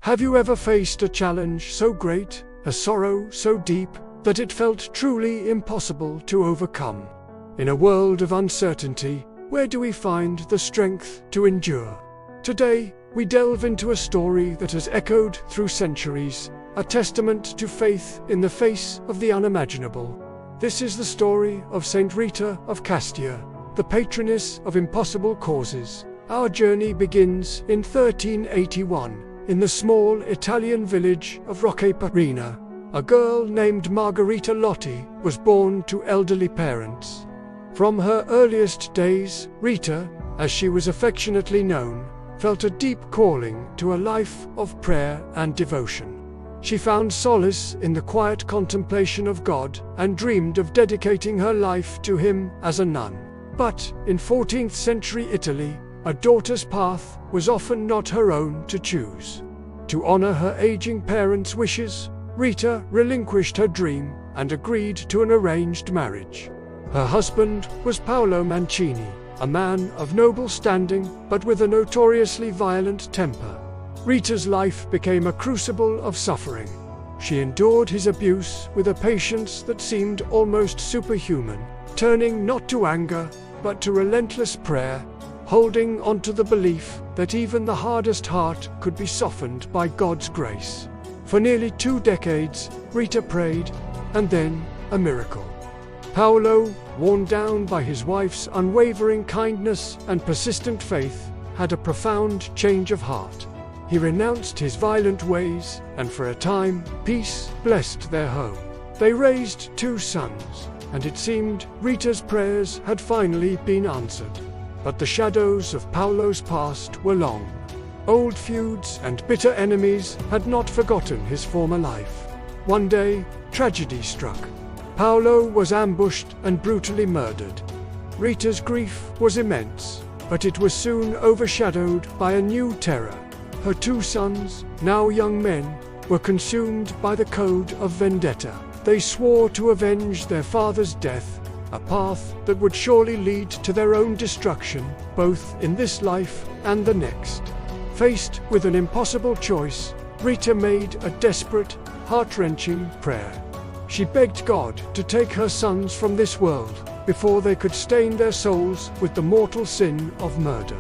Have you ever faced a challenge so great, a sorrow so deep, that it felt truly impossible to overcome? In a world of uncertainty, where do we find the strength to endure? Today, we delve into a story that has echoed through centuries, a testament to faith in the face of the unimaginable. This is the story of Saint Rita of Cascia, the patroness of impossible causes. Our journey begins in 1381. In the small Italian village of Rita, a girl named Margherita Lotti was born to elderly parents. From her earliest days, Rita, as she was affectionately known, felt a deep calling to a life of prayer and devotion. She found solace in the quiet contemplation of God and dreamed of dedicating her life to Him as a nun. But in 14th century Italy, a daughter's path was often not her own to choose. To honor her aging parents' wishes, Rita relinquished her dream and agreed to an arranged marriage. Her husband was Paolo Mancini, a man of noble standing but with a notoriously violent temper. Rita's life became a crucible of suffering. She endured his abuse with a patience that seemed almost superhuman, turning not to anger but to relentless prayer, holding on to the belief that even the hardest heart could be softened by God's grace. For nearly 2 decades, Rita prayed, and then a miracle. Paolo, worn down by his wife's unwavering kindness and persistent faith, had a profound change of heart. He renounced his violent ways, and for a time, peace blessed their home. They raised 2 sons, and it seemed Rita's prayers had finally been answered. But the shadows of Paolo's past were long. Old feuds and bitter enemies had not forgotten his former life. One day, tragedy struck. Paolo was ambushed and brutally murdered. Rita's grief was immense, but it was soon overshadowed by a new terror. Her 2 sons, now young men, were consumed by the code of vendetta. They swore to avenge their father's death, a path that would surely lead to their own destruction, both in this life and the next. Faced with an impossible choice, Rita made a desperate, heart-wrenching prayer. She begged God to take her sons from this world before they could stain their souls with the mortal sin of murder.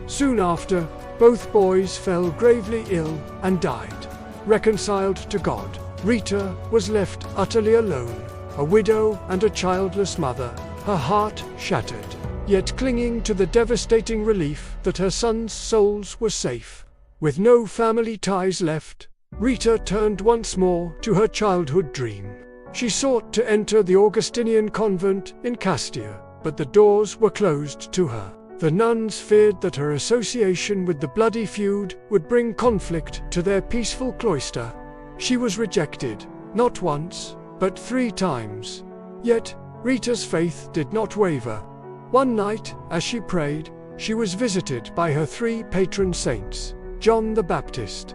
Soon after, both boys fell gravely ill and died. Reconciled to God, Rita was left utterly alone, a widow and a childless mother, her heart shattered, yet clinging to the devastating relief that her sons' souls were safe. With no family ties left, Rita turned once more to her childhood dream. She sought to enter the Augustinian convent in Cascia, but the doors were closed to her. The nuns feared that her association with the bloody feud would bring conflict to their peaceful cloister. She was rejected, not once, but 3 times. Yet, Rita's faith did not waver. One night, as she prayed, she was visited by her 3 patron saints, John the Baptist,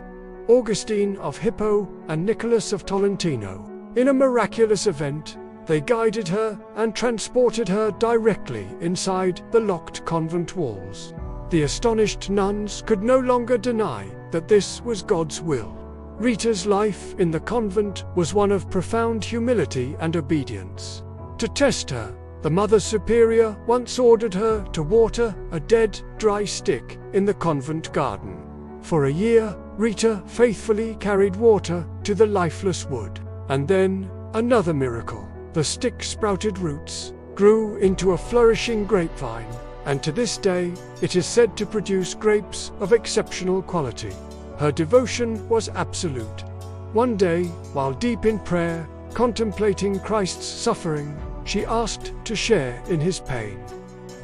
Augustine of Hippo, and Nicholas of Tolentino. In a miraculous event, they guided her and transported her directly inside the locked convent walls. The astonished nuns could no longer deny that this was God's will. Rita's life in the convent was one of profound humility and obedience. To test her, the Mother Superior once ordered her to water a dead, dry stick in the convent garden. For a year, Rita faithfully carried water to the lifeless wood. And then, another miracle. The stick sprouted roots, grew into a flourishing grapevine, and to this day, it is said to produce grapes of exceptional quality. Her devotion was absolute. One day, while deep in prayer, contemplating Christ's suffering, she asked to share in His pain.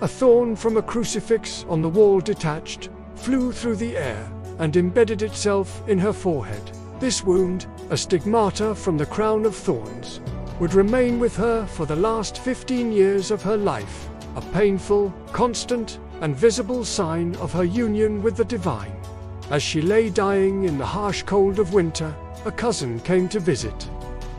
A thorn from a crucifix on the wall detached, flew through the air, and embedded itself in her forehead. This wound, a stigmata from the crown of thorns, would remain with her for the last 15 years of her life, a painful, constant, and visible sign of her union with the divine. As she lay dying in the harsh cold of winter, a cousin came to visit.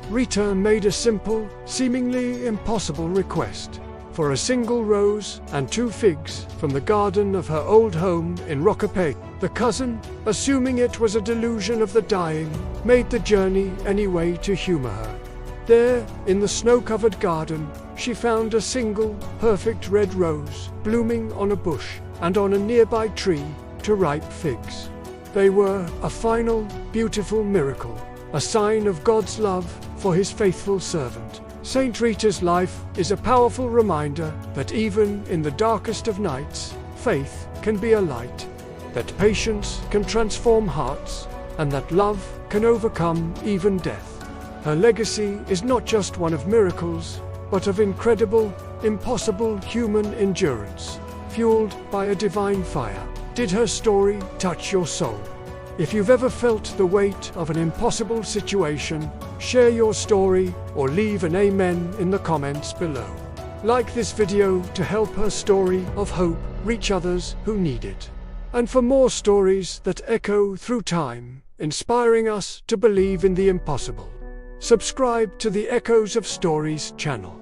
Rita made a simple, seemingly impossible request. for a single rose and 2 figs from the garden of her old home in Rocapay. The cousin, assuming it was a delusion of the dying, made the journey anyway to humor her. There, in the snow-covered garden, she found a single, perfect red rose blooming on a bush and on a nearby tree 2 ripe figs. They were a final, beautiful miracle, a sign of God's love for his faithful servant. Saint Rita's life is a powerful reminder that even in the darkest of nights, faith can be a light, that patience can transform hearts, and that love can overcome even death. Her legacy is not just one of miracles, but of incredible, impossible human endurance, fueled by a divine fire. Did her story touch your soul? If you've ever felt the weight of an impossible situation, share your story or leave an amen in the comments below. Like this video to help her story of hope reach others who need it. And for more stories that echo through time, inspiring us to believe in the impossible, subscribe to the Echoes of Stories channel.